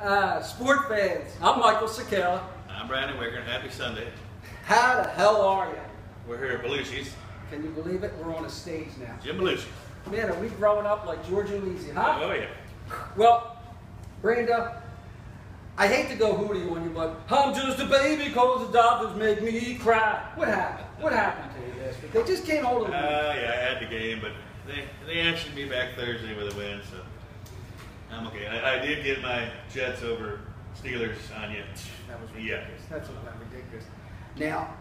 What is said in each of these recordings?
Sport fans, I'm Michael Sakala. I'm Brandon Wicker. Happy Sunday. How the hell are you? We're here at Belushi's. Can you believe it? We're on a stage now. Jim Belushi. Man, are we growing up like George and Lizzie, huh? Oh, yeah. Well, Brenda, I hate to go hootie on you, but I'm just a baby cause the doctors make me cry. What happened? What happened to you this week? They just can't hold it. Yeah, I had the game, but they answered me back Thursday with a win, so I'm okay. I did get my Jets over Steelers on you. That was ridiculous. Yeah. That's ridiculous. Now,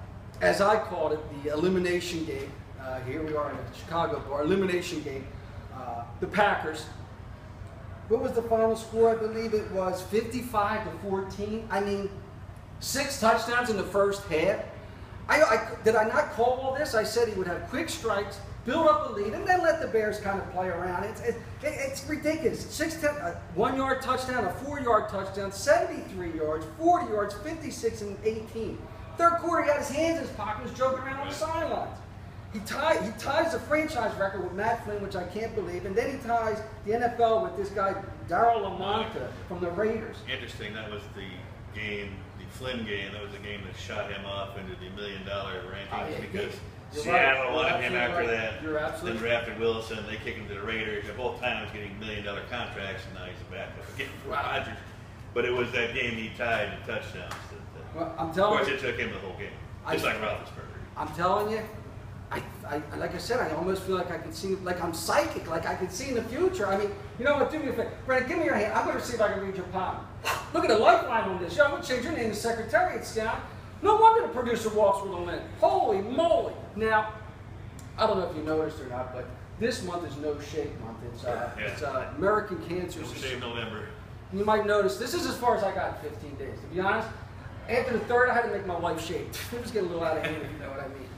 as I called it, the elimination game. Here we are in the Chicago bar. Elimination game. The Packers. What was the final score? I believe it was 55-14. I mean, 6 touchdowns in the first half. Did I not call all this? I said he would have quick strikes, build up a lead, and then let the Bears kind of play around. It's ridiculous. 1-yard touchdown, a 4-yard touchdown, 73 yards, 40 yards, 56 and 18. Third quarter, he had his hands in his pocket, was joking around on the sidelines. He ties the franchise record with Matt Flynn, which I can't believe, and then he ties the NFL with this guy, Darryl Lamonta from the Raiders. Interesting, that was the game, the Flynn game, that was the game that shot him off into the $1 million rankings because Seattle wanted him after that. You're absolutely then drafted Wilson, they kicked him to the Raiders. They're both times getting $1 million contracts, and now he's a backup again for Rodgers. But it was that game he tied the touchdowns. Well, I'm telling of course, it took him the whole game, just like Roethlisberger. I'm telling you, like I said, I almost feel like I can see, like I'm psychic, like I can see in the future. I mean, you know what? Do me a favor, Brandon, give me your hand. I'm going to see if I can read your palm. Look at the lifeline on this. Yo, I'm going to change your name to Secretariat Scout. No wonder the producer walks with a limp. Holy moly! Now, I don't know if you noticed or not, but this month is No Shave Month. It's American Cancer No Shave November. You might notice this is as far as I got in 15 days. To be honest, after the 3rd, I had to make my wife shave. It was getting a little out of hand, if you know what I mean.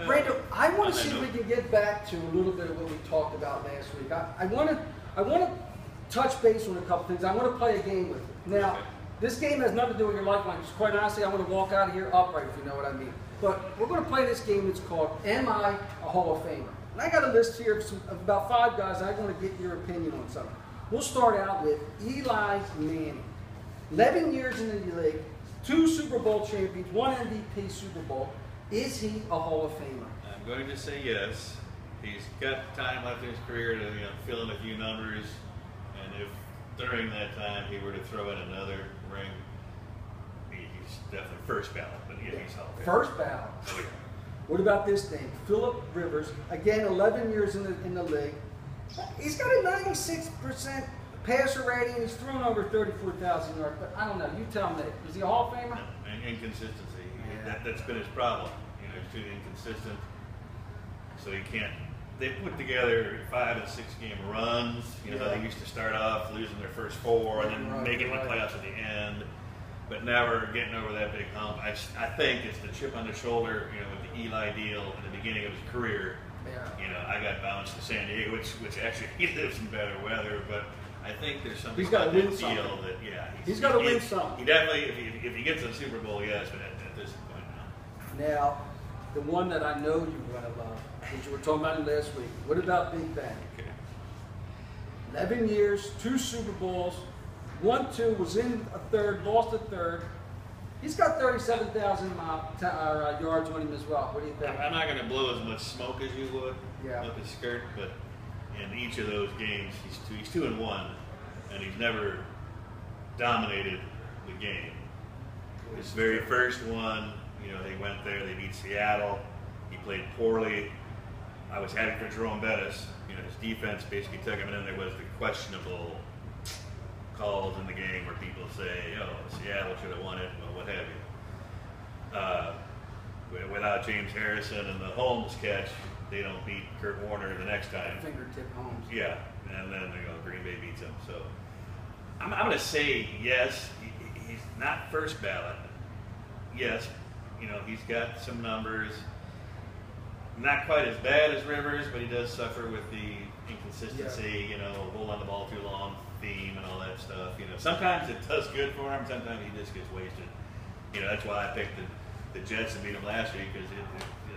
Brandon, I want to see if we can get back to a little bit of what we talked about last week. I want to touch base on a couple things. I want to play a game with you. Now, this game has nothing to do with your lifeline. Just quite honestly, I want to walk out of here upright, if you know what I mean. But we're going to play this game. It's called Am I a Hall of Famer? And I got a list here of about 5 guys. I want to get your opinion on something. We'll start out with Eli Manning. 11 years in the league, 2 Super Bowl champions, 1 MVP Super Bowl. Is he a Hall of Famer? I'm going to say yes. He's got time left in his career to fill in a few numbers, and if during that time he were to throw in another ring, he's definitely first ballot. But yeah, he's Hall of Famer. First ballot. Oh, yeah. What about this name? Phillip Rivers. Again, 11 years in the league. He's got a 96% passer rating. He's thrown over 34,000 yards. But I don't know. You tell me. Is he a Hall of Famer? No, inconsistency. Yeah. That's been his problem. He's too inconsistent. So he can't. They put together 5 and 6 game runs. You know how they used to start off losing their first 4 and then making the playoffs at the end, but never getting over that big hump. I think it's the chip on the shoulder. With the Eli deal at the beginning of his career. Yeah. I got bounced to San Diego, which actually he lives in better weather, but I think there's something about that deal that he's got to win something. He definitely, if he gets a Super Bowl, yes, but at this point no. Now, the one that I know you're going to love, which you were talking about last week. What about Big Ben? Okay. 11 years, 2 Super Bowls, 1-2, was in a 3rd, lost a 3rd. He's got 37,000 yards on him as well. What do you think? I'm not going to blow as much smoke as you would up his skirt, but in each of those games, he's 2-1, and he's never dominated the game. His very first one, they went there, they beat Seattle. He played poorly. I was happy for Jerome Bettis. His defense basically took him, and then there was the questionable calls in the game where people say, Seattle should have won it, well, what have you. Without James Harrison and the Holmes catch, they don't beat Kurt Warner the next time. Fingertip Holmes. Yeah, and then Green Bay beats him. So I'm going to say yes. He's not first ballot. Yes, he's got some numbers. Not quite as bad as Rivers, but he does suffer with the inconsistency. Hold on the ball too long theme and all that stuff. Sometimes it does good for him. Sometimes he just gets wasted. That's why I picked the Jets and beat them last week, because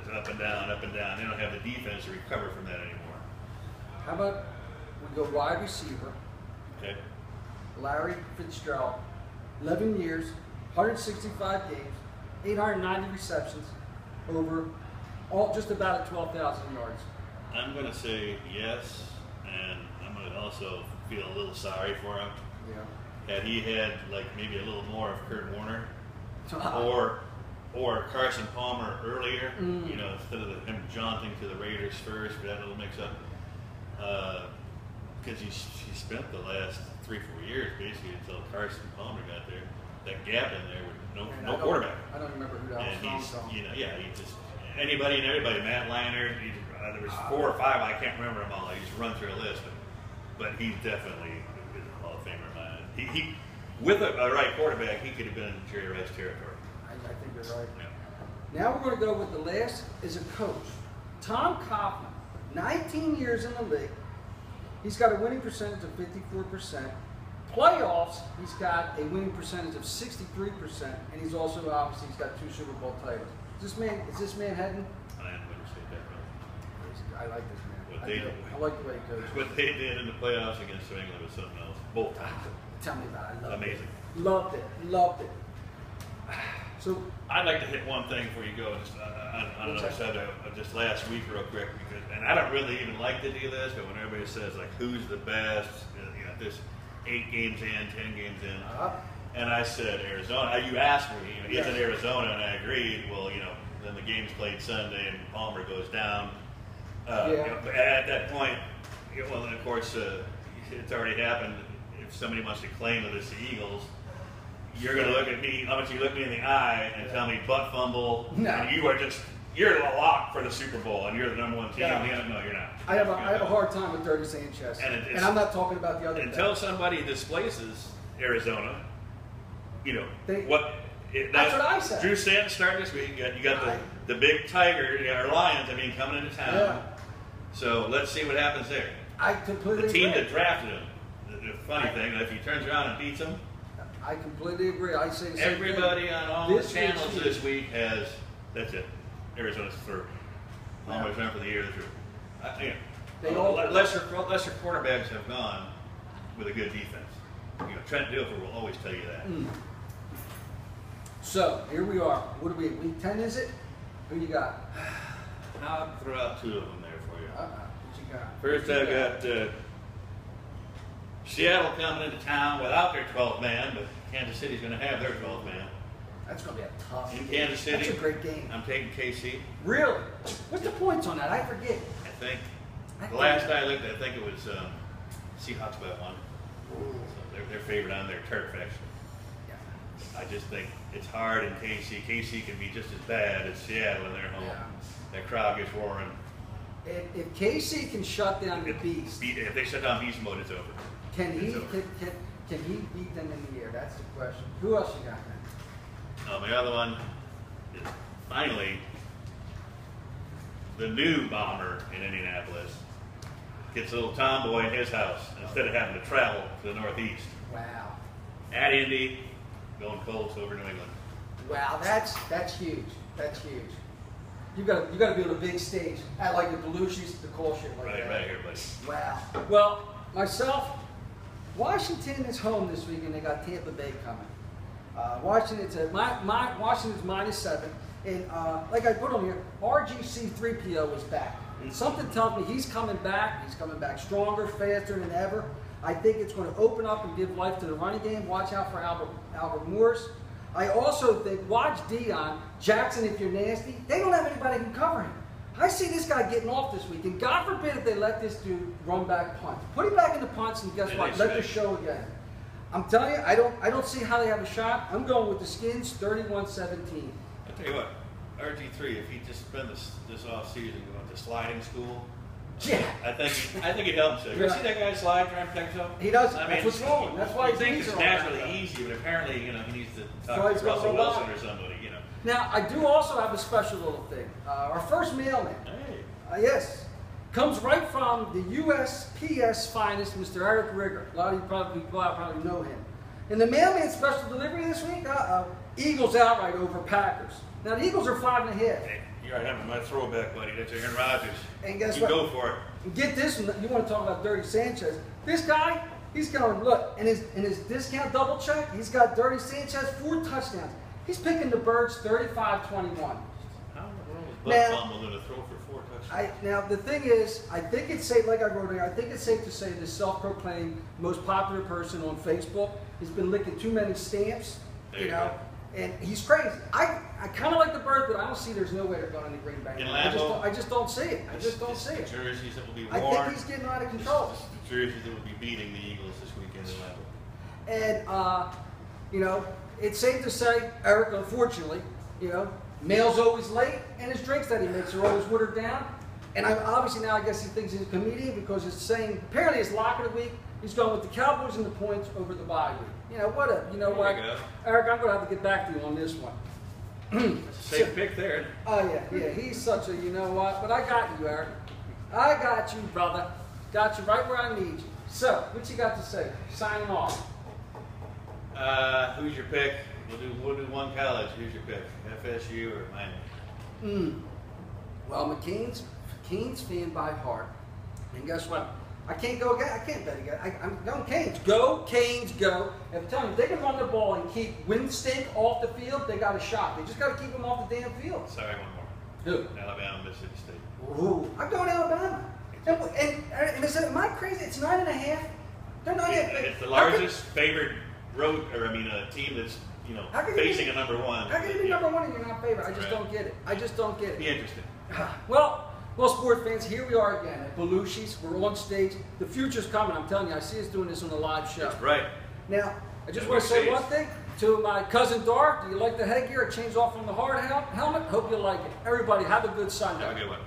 it's up and down, up and down. They don't have the defense to recover from that anymore. How about we go wide receiver? Okay. Larry Fitzgerald, 11 years, 165 games, 890 receptions, over just about at 12,000 yards. I'm going to say yes, and I'm going to also feel a little sorry for him. Yeah. Had he had like maybe a little more of Kurt Warner or Carson Palmer earlier, you know, instead of him jaunting to the Raiders first for that little mix-up, because he spent the last 3-4 years basically until Carson Palmer got there. That gap in there with no quarterback. I don't remember who that was from. You know, yeah, he just anybody and everybody. Matt Leinart, there was 4 or 5. I can't remember them all. I just run through a list, but he definitely is a Hall of Famer of mine. He with a right quarterback, he could have been in Jerry Rice territory. I think you're right. Yeah. Now we're going to go with the last is a coach, Tom Coughlin, 19 years in the league. He's got a winning percentage of 54%. Playoffs, he's got a winning percentage of 63%, and he's also obviously got 2 Super Bowl titles. Is this man heading? I am going to say definitely. I like this man. I like the way he coaches. What they did in the playoffs against New England was something else. Both times. Tell me about it. I loved Amazing. It. Loved it. Loved it. So I'd like to hit one thing before you go, just on another subject, just last week real quick, because, and I don't really even like to do this, but when everybody says like who's the best, you know, there's 8 games in, 10 games in, and I said Arizona. You asked me, you know, is it Arizona, and I agreed. Well, you know, then the game's played Sunday, and Palmer goes down. You know, but at that point, well, and of course, it's already happened. If somebody wants to claim that it's the Eagles, you're going to look at me, how much you look me in the eye and tell me butt fumble, and you're a lock for the Super Bowl, and you're the #1 team. Yeah. No, you're not. I have a hard time with Dirty Sanchez, and I'm not talking about the other. Until somebody displaces Arizona, you know that's what I said. Drew Stanton starting this week. You got the big tiger, or Lions. I mean, coming into town. Yeah. So let's see what happens there. I completely The team agree. that drafted him. The funny thing, if he turns around and beats them, I completely agree. I say the same everybody thing. on all the channels this week has, that's it. Arizona's through. Almost done for the year. They're through. Lesser quarterbacks have gone with a good defense. You know, Trent Dilfer will always tell you that. So here we are. What are we? Week 10 is it? Who you got? I'll throw out 2 of them there for you. What you got? First, I've got Seattle coming into town without their 12th man, but Kansas City's going to have their 12th man. That's going to be a tough game. In Kansas City. That's a great game. I'm taking KC. Really? What's the points on that? I forget. I think the last I looked, I think it was Seahawks by 1. So they're favored on their turf, actually. I just think it's hard in KC. KC can be just as bad as Seattle in their home. Yeah. That crowd gets roaring. If KC can shut down the Beast, if they shut down Beast mode, it's over. Can he beat them in the air? That's the question. Who else you got then? My other one is finally the new bomber in Indianapolis gets a little tomboy in his house instead of having to travel to the Northeast. Wow. At Indy, going Colts over New England. Wow, that's huge. That's huge. You got to be on a big stage, at like the Belushi's, the call shit like that. Right here, buddy. Wow. Well, myself, Washington is home this week, and they got Tampa Bay coming. Washington's -7, and like I put on here, RGC3PO is back. And something tells me he's coming back. He's coming back stronger, faster than ever. I think it's going to open up and give life to the running game. Watch out for Albert Morris. I also think, watch Deion Jackson if you're nasty. They don't have anybody who can cover him. I see this guy getting off this week, and God forbid if they let this dude run back punts. Put him back in the punts, and guess what? Let the show again. I'm telling you, I don't see how they have a shot. I'm going with the Skins, 31-17. I'll tell you what, RG3, if he just spent this off season going to sliding school, yeah, I think it helps him. You ever see that guy slide trying to protect himself? He does. I That's mean, what's wrong. That's why he thinks it's naturally easy, but apparently, he needs to talk to Russell Wilson or somebody, Now, I do also have a special little thing. Our first mailman. Hey. Yes. Comes right from the USPS finest, Mr. Eric Rigger. A lot of you probably know him. In the mailman special delivery this week, Eagles outright over Packers. Now, the Eagles are 5.5. Hey, you're right, I'm my throwback, buddy. That's Aaron Rodgers. And guess you what? go for it. Get this one. You want to talk about Dirty Sanchez. This guy, He's going, look, in his discount double check, he's got Dirty Sanchez 4 touchdowns. He's picking the Birds 35-21. How in the world is Buck Bumble going to throw for 4 touchdowns? Now the thing is, I think it's safe, like I wrote here, I think it's safe to say this self-proclaimed most popular person on Facebook has been licking too many stamps, you know, and he's crazy. I kind of like the Birds, but I don't see there's no way they're going to Green Bay. I just don't see it. I just don't see it. The jerseys that will be worn. I think he's getting out of control. The jerseys that will be beating the Eagles this weekend in Lambeau. And, you know, it's safe to say, Eric, unfortunately, you know, mail's always late, and his drinks that he makes are always watered down. And obviously now I guess he thinks he's a comedian because it's saying, apparently his lock of the week, he's going with the Cowboys and the points over the bye week. You know, whatever. You know what? Eric, I'm going to have to get back to you on this one. That's a safe pick there. Oh, yeah, he's such a, you know what? But I got you, Eric. I got you, brother. Got you right where I need you. So, what you got to say? Signing off. Who's your pick? We'll do one college. Who's your pick? FSU or Miami? Well, I'm a Canes fan by heart. And guess what? I can't go again. I can't bet again. I'm going Canes. Go, Canes, go. I'm telling you, if they can run the ball and keep Winstink off the field, they got a shot. They just got to keep him off the damn field. Sorry, one more. Who? Alabama, Mississippi State. Ooh, I'm going Alabama. And is it, am I crazy? It's 9.5. They're not. It's the largest favored road, or team that's facing a number one. How can you be number one and you're not favored? I just don't get it. I just don't get it. Be interesting. Well, sport fans, here we are again at Belushi's. We're on stage. The future's coming. I'm telling you. I see us doing this on a live show. That's right. Now, I just want to say one thing to my cousin Dar. Do you like the headgear? It changed off from the hard helmet. Hope you like it. Everybody, have a good Sunday. Have a good one.